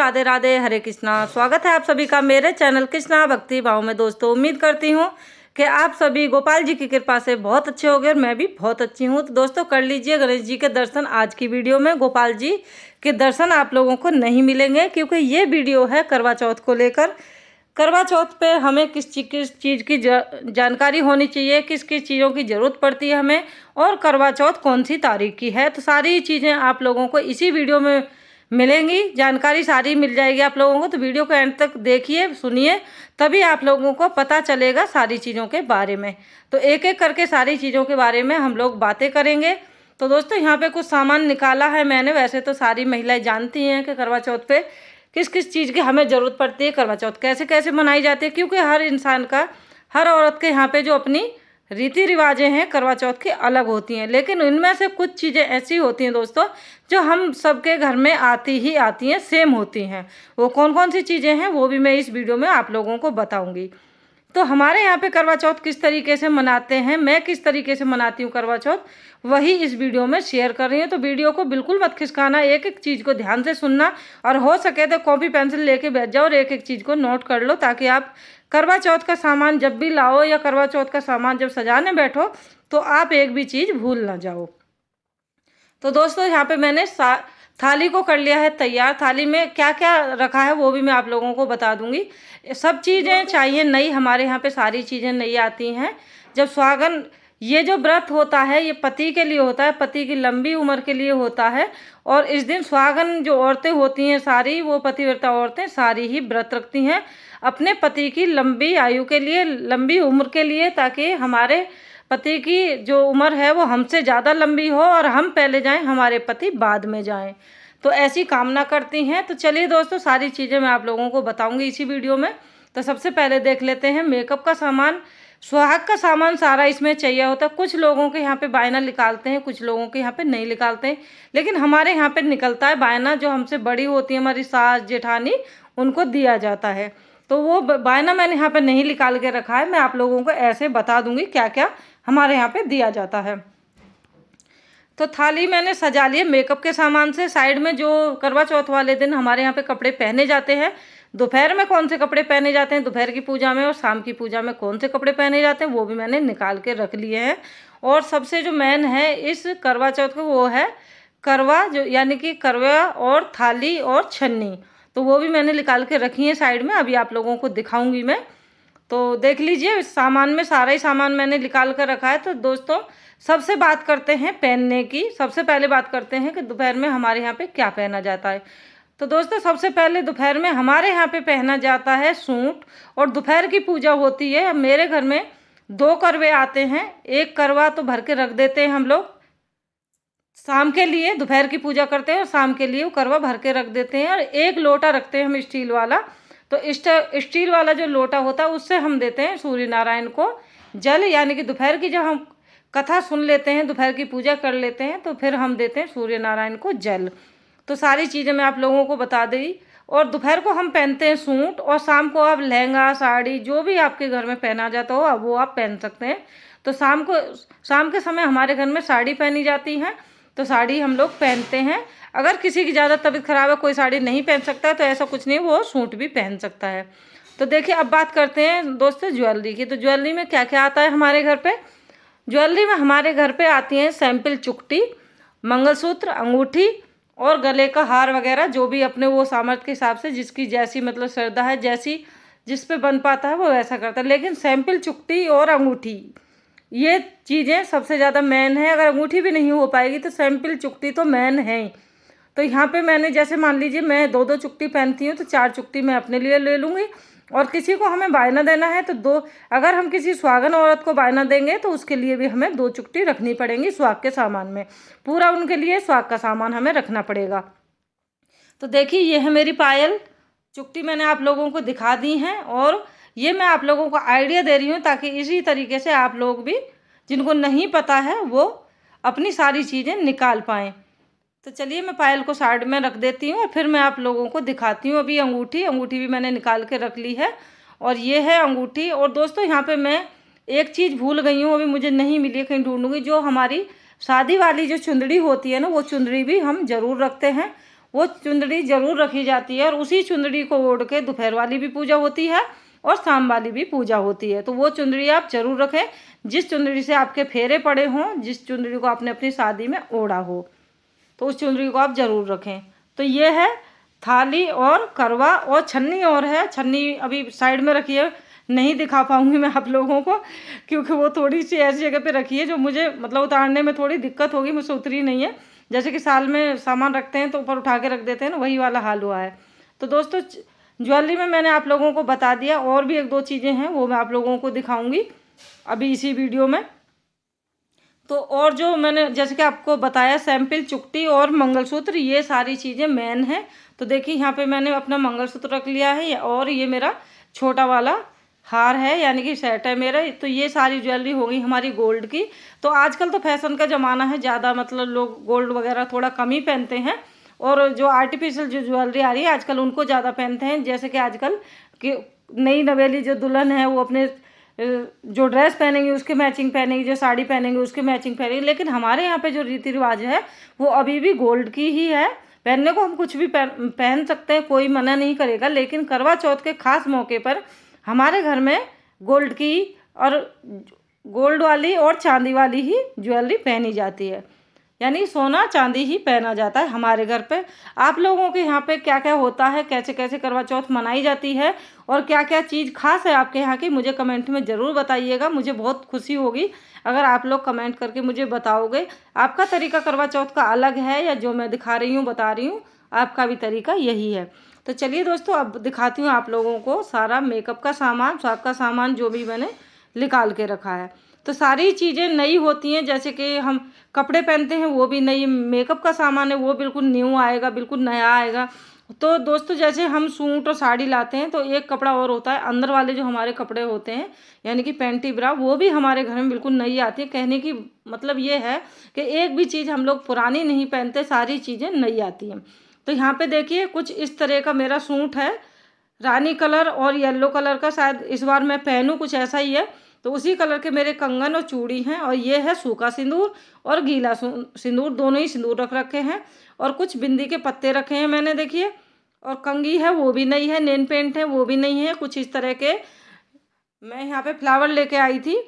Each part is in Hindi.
राधे राधे, हरे कृष्णा। स्वागत है आप सभी का मेरे चैनल कृष्णा भक्ति भाव में। दोस्तों, उम्मीद करती हूँ कि आप सभी गोपाल जी की कृपा से बहुत अच्छे होंगे और मैं भी बहुत अच्छी हूँ। तो दोस्तों, कर लीजिए गणेश जी के दर्शन। आज की वीडियो में गोपाल जी के दर्शन आप लोगों को नहीं मिलेंगे, क्योंकि ये वीडियो है करवा चौथ को लेकर। करवा चौथ पे हमें किस चीज़ की जानकारी होनी चाहिए, किस किस चीज़ों की ज़रूरत पड़ती है हमें, और करवा चौथ कौन सी तारीख की है। तो सारी चीज़ें आप लोगों को इसी वीडियो में मिलेंगी, जानकारी सारी मिल जाएगी आप लोगों को। तो वीडियो को एंड तक देखिए, सुनिए, तभी आप लोगों को पता चलेगा सारी चीज़ों के बारे में। तो एक एक करके सारी चीज़ों के बारे में हम लोग बातें करेंगे। तो दोस्तों, यहाँ पे कुछ सामान निकाला है मैंने। वैसे तो सारी महिलाएं जानती हैं कि करवा चौथ पे किस किस चीज़ की हमें ज़रूरत पड़ती है, करवा चौथ कैसे कैसे मनाई जाती है, क्योंकि हर इंसान का, हर औरत के यहाँ पे जो अपनी रीति रिवाजें हैं करवा चौथ की अलग होती हैं। लेकिन इनमें से कुछ चीज़ें ऐसी होती हैं दोस्तों, जो हम सबके घर में आती ही आती हैं, सेम होती हैं। वो कौन कौन सी चीज़ें हैं वो भी मैं इस वीडियो में आप लोगों को बताऊंगी। तो हमारे यहाँ पे करवा चौथ किस तरीके से मनाते हैं, मैं किस तरीके से मनाती हूँ करवा चौथ, वही इस वीडियो में शेयर कर रही हूँ। तो वीडियो को बिल्कुल मत खिसकाना, एक एक चीज़ को ध्यान से सुनना, और हो सके तो कॉपी पेंसिल लेके बैठ जाओ और एक एक चीज़ को नोट कर लो, ताकि आप करवा चौथ का सामान जब भी लाओ या करवा चौथ का सामान जब सजाने बैठो तो आप एक भी चीज़ भूल ना जाओ। तो दोस्तों, यहाँ पे मैंने थाली को कर लिया है तैयार। थाली में क्या क्या रखा है वो भी मैं आप लोगों को बता दूंगी। सब चीज़ें चाहिए नई, हमारे यहाँ पे सारी चीज़ें नई आती हैं। जब सुहागन, ये जो व्रत होता है ये पति के लिए होता है, पति की लंबी उम्र के लिए होता है। और इस दिन सुहागन जो औरतें होती हैं सारी, वो पतिव्रता औरतें सारी ही व्रत रखती हैं अपने पति की लंबी आयु के लिए, लंबी उम्र के लिए, ताकि हमारे पति की जो उम्र है वो हमसे ज़्यादा लंबी हो और हम पहले जाएं, हमारे पति बाद में जाएं। तो ऐसी कामना करती हैं। तो चलिए दोस्तों, सारी चीज़ें मैं आप लोगों को बताऊंगी इसी वीडियो में। तो सबसे पहले देख लेते हैं मेकअप का सामान। सुहाग का सामान सारा इसमें चाहिए होता है। कुछ लोगों के यहाँ पे बायना निकालते हैं, कुछ लोगों के यहाँ पे नहीं निकालते हैं, लेकिन हमारे यहाँ पे निकलता है बायना। जो हमसे बड़ी होती है, हमारी सास जेठानी, उनको दिया जाता है। तो वो बायना मैंने यहाँ पे नहीं निकाल के रखा है, मैं आप लोगों को ऐसे बता दूंगी क्या क्या हमारे यहाँ पे दिया जाता है। तो थाली मैंने सजा ली है मेकअप के सामान से। साइड में जो करवा चौथ वाले दिन हमारे यहाँ पे कपड़े पहने जाते हैं, दोपहर में कौन से कपड़े पहने जाते हैं दोपहर की पूजा में, और शाम की पूजा में कौन से कपड़े पहने जाते हैं, वो भी मैंने निकाल के रख लिए हैं। और सबसे जो मेन है इस करवा चौथ को, वो है करवा, जो यानी कि करवा और थाली और छन्नी। तो वो भी मैंने निकाल के रखी है साइड में, अभी आप लोगों को दिखाऊंगी मैं। तो देख लीजिए, इस सामान में सारा ही सामान मैंने निकाल कर रखा है। तो दोस्तों, सबसे बात करते हैं पहनने की। सबसे पहले बात करते हैं कि दोपहर में हमारे यहाँ पे क्या पहना जाता है। तो दोस्तों, सबसे पहले दोपहर में हमारे यहाँ पे पहना जाता है सूट, और दोपहर की पूजा होती है। मेरे घर में 2 करवे आते हैं। एक करवा तो भर के रख देते हैं हम लोग शाम के लिए, दोपहर की पूजा करते हैं और शाम के लिए वो करवा भर के रख देते हैं। और एक लोटा रखते हैं हम स्टील वाला। तो स्टील वाला जो लोटा होता है उससे हम देते हैं सूर्य नारायण को जल, यानी कि दोपहर की जब हम कथा सुन लेते हैं, दोपहर की पूजा कर लेते हैं, तो फिर हम देते हैं सूर्य नारायण को जल। तो सारी चीज़ें मैं आप लोगों को बता दी। और दोपहर को हम पहनते हैं सूट, और शाम को आप लहंगा साड़ी जो भी आपके घर में पहना जाता हो वो आप पहन सकते हैं। तो शाम के समय हमारे घर में साड़ी पहनी जाती है, तो साड़ी हम लोग पहनते हैं। अगर किसी की ज़्यादा तबीयत खराब है, कोई साड़ी नहीं पहन सकता है, तो ऐसा कुछ नहीं, वो सूट भी पहन सकता है। तो देखिए, अब बात करते हैं दोस्तों ज्वेलरी की। तो ज्वेलरी में क्या क्या आता है हमारे घर पे। ज्वेलरी में हमारे घर पे आती हैं सैंपल चुकटी, मंगलसूत्र, अंगूठी और गले का हार वगैरह, जो भी अपने वो सामर्थ्य के हिसाब से, जिसकी जैसी मतलब श्रद्धा है, जैसी जिस पे बन पाता है वो वैसा करता है। लेकिन सैंपल चुकटी और अंगूठी, ये चीज़ें सबसे ज़्यादा मेन है। अगर अंगूठी भी नहीं हो पाएगी तो सैंपल चुकटी तो मेन है। तो यहाँ पे मैंने, जैसे मान लीजिए मैं 2-2 चुकटी पहनती हूँ, तो 4 चुकटी मैं अपने लिए ले लूँगी। और किसी को हमें बायना देना है तो 2, अगर हम किसी सुहागन औरत को बायना देंगे तो उसके लिए भी हमें 2 चुकटी रखनी पड़ेंगी सुहाग के सामान में। पूरा उनके लिए सुहाग का सामान हमें रखना पड़ेगा। तो देखिए, ये है मेरी पायल चुकटी, मैंने आप लोगों को दिखा दी हैं। और ये मैं आप लोगों को आइडिया दे रही हूँ ताकि इसी तरीके से आप लोग भी, जिनको नहीं पता है, वो अपनी सारी चीज़ें निकाल पाएँ। तो चलिए, मैं पायल को साइड में रख देती हूँ और फिर मैं आप लोगों को दिखाती हूँ। अभी अंगूठी भी मैंने निकाल के रख ली है, और ये है अंगूठी। और दोस्तों, यहाँ पे मैं एक चीज़ भूल गई हूँ, अभी मुझे नहीं मिली है, कहीं ढूंढूंगी। जो हमारी शादी वाली जो चुंदड़ी होती है ना, वो चुंदड़ी भी हम ज़रूर रखते हैं। वो चुंदड़ी ज़रूर रखी जाती है और उसी चुंदड़ी को ओढ़ के दोपहर वाली भी पूजा होती है और शाम वाली भी पूजा होती है। तो वो चुंदड़ी आप ज़रूर रखें जिस चुंदड़ी से आपके फेरे पड़े हों, जिस चुंदड़ी को आपने अपनी शादी में ओढ़ा हो, तो उस चुंदड़ी को आप ज़रूर रखें। तो ये है थाली और करवा, और छन्नी और है। छन्नी अभी साइड में रखी है, नहीं दिखा पाऊँगी मैं आप लोगों को, क्योंकि वो थोड़ी सी ऐसी जगह पे रखी है जो मुझे मतलब उतारने में थोड़ी दिक्कत होगी, मुझसे उतरी नहीं है। जैसे कि साल में सामान रखते हैं तो ऊपर उठा के रख देते हैं ना, वही वाला हाल हुआ है। तो दोस्तों ज्वेलरी में मैंने आप लोगों को बता दिया, और भी एक दो चीज़ें हैं वो मैं आप लोगों को दिखाऊंगी अभी इसी वीडियो में। तो और जो मैंने जैसे कि आपको बताया सैंपल चुकटी और मंगलसूत्र, ये सारी चीज़ें मेन हैं। तो देखिए यहाँ पे मैंने अपना मंगलसूत्र रख लिया है, और ये मेरा छोटा वाला हार है, यानी कि सेट है मेरा। तो ये सारी ज्वेलरी हो गई हमारी गोल्ड की। तो आजकल तो फैशन का ज़माना है, ज़्यादा मतलब लोग गोल्ड वगैरह थोड़ा कम ही पहनते हैं, और जो आर्टिफिशियल जो ज्वेलरी आ रही है आजकल उनको ज़्यादा पहनते हैं। जैसे कि आजकल की नई नवेली जो दुल्हन है वो अपने जो ड्रेस पहनेंगे उसके मैचिंग पहनेंगे, जो साड़ी पहनेंगे उसके मैचिंग पहनेंगे। लेकिन हमारे यहाँ पे जो रीति रिवाज है वो अभी भी गोल्ड की ही है। पहनने को हम कुछ भी पहन सकते हैं, कोई मना नहीं करेगा, लेकिन करवा चौथ के खास मौके पर हमारे घर में गोल्ड की और गोल्ड वाली और चांदी वाली ही ज्वेलरी पहनी जाती है, यानी सोना चांदी ही पहना जाता है हमारे घर पे। आप लोगों के यहाँ पे क्या क्या होता है, कैसे कैसे करवा चौथ मनाई जाती है, और क्या क्या चीज़ खास है आपके यहाँ की, मुझे कमेंट में ज़रूर बताइएगा। मुझे बहुत खुशी होगी अगर आप लोग कमेंट करके मुझे बताओगे आपका तरीका करवा चौथ का अलग है, या जो मैं दिखा रही हूँ बता रही हूँ आपका भी तरीका यही है। तो चलिए दोस्तों अब दिखाती हूँ आप लोगों को सारा मेकअप का सामान, स्वाद का सामान जो भी मैंने निकाल के रखा है। तो सारी चीज़ें नई होती हैं, जैसे कि हम कपड़े पहनते हैं वो भी नई, मेकअप का सामान है वो बिल्कुल न्यू आएगा, बिल्कुल नया आएगा। तो दोस्तों जैसे हम सूट और साड़ी लाते हैं तो एक कपड़ा और होता है, अंदर वाले जो हमारे कपड़े होते हैं यानी कि पैंटी ब्रा, वो भी हमारे घर में बिल्कुल नई आती है। कहने की मतलब ये है कि एक भी चीज़ हम लोग पुरानी नहीं पहनते, सारी चीज़ें नई आती हैं। तो यहाँ पे देखिए कुछ इस तरह का मेरा सूट है, रानी कलर और येलो कलर का, शायद इस बार मैं पहनूँ कुछ ऐसा ही है। तो उसी कलर के मेरे कंगन और चूड़ी हैं, और ये है सूखा सिंदूर और गीला सिंदूर, दोनों ही सिंदूर रख रखे हैं, और कुछ बिंदी के पत्ते रखे हैं मैंने देखिए, और कंघी है वो भी नहीं है, नेल पेंट है वो भी नहीं है। कुछ इस तरह के मैं यहाँ पे फ्लावर लेके आई थी,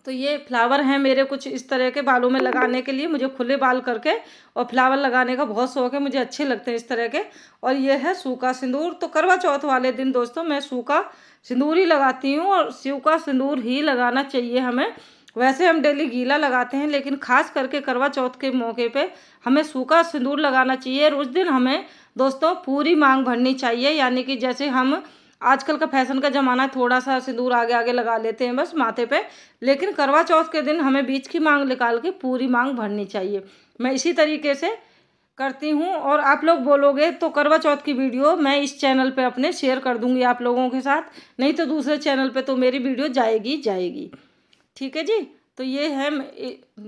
तो ये फ्लावर हैं मेरे कुछ इस तरह के बालों में लगाने के लिए। मुझे खुले बाल करके और फ्लावर लगाने का बहुत शौक है, मुझे अच्छे लगते हैं इस तरह के। और ये है सूखा सिंदूर। तो करवा चौथ वाले दिन दोस्तों मैं सूखा सिंदूर ही लगाती हूँ, और सूखा सिंदूर ही लगाना चाहिए हमें। वैसे हम डेली गीला लगाते हैं, लेकिन खास करके करवा चौथ के मौके पे हमें सूखा सिंदूर लगाना चाहिए। और उस दिन हमें दोस्तों पूरी मांग भरनी चाहिए, यानी कि जैसे हम आजकल का फैशन का ज़माना है, थोड़ा सा सिंदूर आगे आगे लगा लेते हैं बस माथे पे, लेकिन करवा चौथ के दिन हमें बीच की मांग निकाल के पूरी मांग भरनी चाहिए। मैं इसी तरीके से करती हूँ, और आप लोग बोलोगे तो करवा चौथ की वीडियो मैं इस चैनल पे अपने शेयर कर दूँगी आप लोगों के साथ, नहीं तो दूसरे चैनल पे तो मेरी वीडियो जाएगी जाएगी। ठीक है जी। तो ये है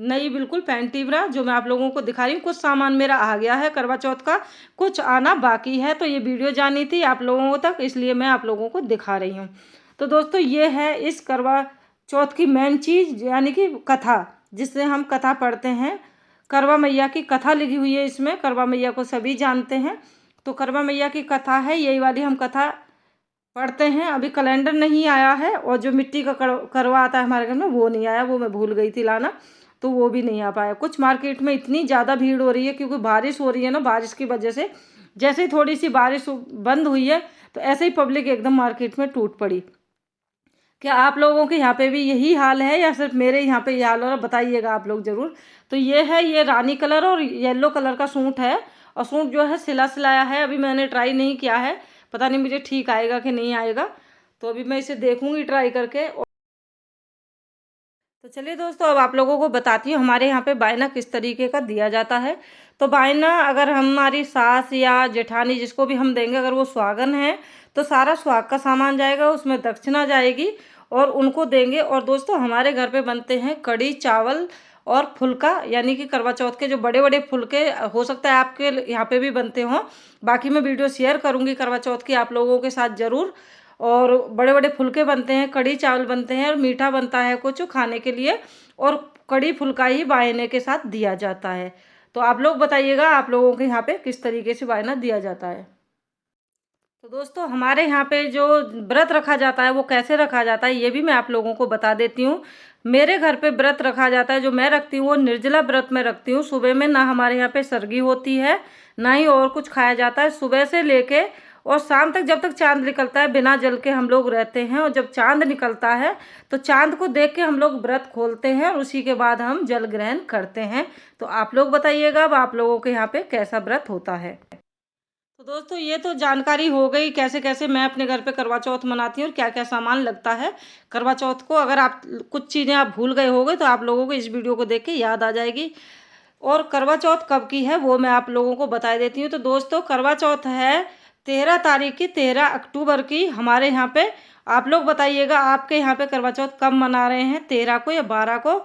नई बिल्कुल पैंटी ब्रा जो मैं आप लोगों को दिखा रही हूँ। कुछ सामान मेरा आ गया है करवा चौथ का, कुछ आना बाकी है, तो ये वीडियो जानी थी आप लोगों तक, इसलिए मैं आप लोगों को दिखा रही हूँ। तो दोस्तों ये है इस करवा चौथ की मेन चीज़, यानी कि कथा, जिससे हम कथा पढ़ते हैं। करवा मैया की कथा लिखी हुई है इसमें, करवा मैया को सभी जानते हैं। तो करवा मैया की कथा है, यही वाली हम कथा पढ़ते हैं। अभी कैलेंडर नहीं आया है, और जो मिट्टी का करवा आता है हमारे घर में वो नहीं आया, वो मैं भूल गई थी लाना, तो वो भी नहीं आ पाया। कुछ मार्केट में इतनी ज़्यादा भीड़ हो रही है क्योंकि बारिश हो रही है ना, बारिश की वजह से जैसे ही थोड़ी सी बारिश बंद हुई है तो ऐसे ही पब्लिक एकदम मार्केट में टूट पड़ी। क्या आप लोगों के यहाँ पे भी यही हाल है, या सिर्फ मेरे यहाँ पे ये हाल है, बताइएगा आप लोग ज़रूर। तो ये है, ये रानी कलर और येलो कलर का सूट है, और सूट जो है सिला सिलाया है, अभी मैंने ट्राई नहीं किया है, पता नहीं मुझे ठीक आएगा कि नहीं आएगा, तो अभी मैं इसे देखूंगी ट्राई करके। तो चलिए दोस्तों अब आप लोगों को बताती हूँ हमारे यहाँ पे बायना किस तरीके का दिया जाता है। तो बायना अगर हमारी सास या जेठानी जिसको भी हम देंगे, अगर वो सुहागन है तो सारा सुहाग का सामान जाएगा, उसमें दक्षिणा जाएगी और उनको देंगे। और दोस्तों हमारे घर पे बनते हैं कढ़ी चावल और फुल्का, यानी कि करवा चौथ के जो बड़े बड़े फुल्के, हो सकता है आपके यहाँ पे भी बनते हों, बाकी मैं वीडियो शेयर करूँगी करवा चौथ की आप लोगों के साथ ज़रूर। और बड़े बड़े फुलके बनते हैं, कढ़ी चावल बनते हैं, और मीठा बनता है कुछ खाने के लिए, और कढ़ी फुल्का ही बायने के साथ दिया जाता है। तो आप लोग बताइएगा आप लोगों के यहाँ पे किस तरीके से वायना दिया जाता है। तो दोस्तों हमारे यहाँ पे जो व्रत रखा जाता है वो कैसे रखा जाता है ये भी मैं आप लोगों को बता देती हूँ। मेरे घर पे व्रत रखा जाता है, जो मैं रखती हूँ वो निर्जला व्रत में रखती हूँ। सुबह में ना हमारे यहाँ पे सरगी होती है, ना ही और कुछ खाया जाता है। सुबह से लेके और शाम तक, जब तक चांद निकलता है, बिना जल के हम लोग रहते हैं। और जब चांद निकलता है तो चांद को देख के हम लोग व्रत खोलते हैं और उसी के बाद हम जल ग्रहण करते हैं। तो आप लोग बताइएगा अब आप लोगों के यहाँ पे कैसा व्रत होता है। तो दोस्तों ये तो जानकारी हो गई कैसे कैसे मैं अपने घर पे करवा चौथ मनाती हूँ और क्या क्या सामान लगता है करवा चौथ को। अगर आप कुछ चीज़ें आप भूल गए होंगे तो आप लोगों को इस वीडियो को देख के याद आ जाएगी। और करवा चौथ कब की है वो मैं आप लोगों को बता देती हूँ। तो दोस्तों करवा चौथ है 13 तारीख की, 13 अक्टूबर की हमारे यहाँ पे। आप लोग बताइएगा आपके यहाँ पे करवा चौथ कब मना रहे हैं, 13 को या 12 को।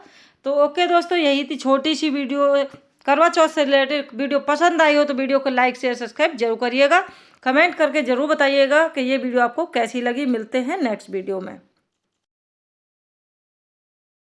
तो ओके दोस्तों, यही थी छोटी सी वीडियो। करवा चौथ से रिलेटेड वीडियो पसंद आई हो तो वीडियो को लाइक शेयर सब्सक्राइब जरूर करिएगा। कमेंट करके ज़रूर बताइएगा कि ये वीडियो आपको कैसी लगी। मिलते हैं नेक्स्ट वीडियो में।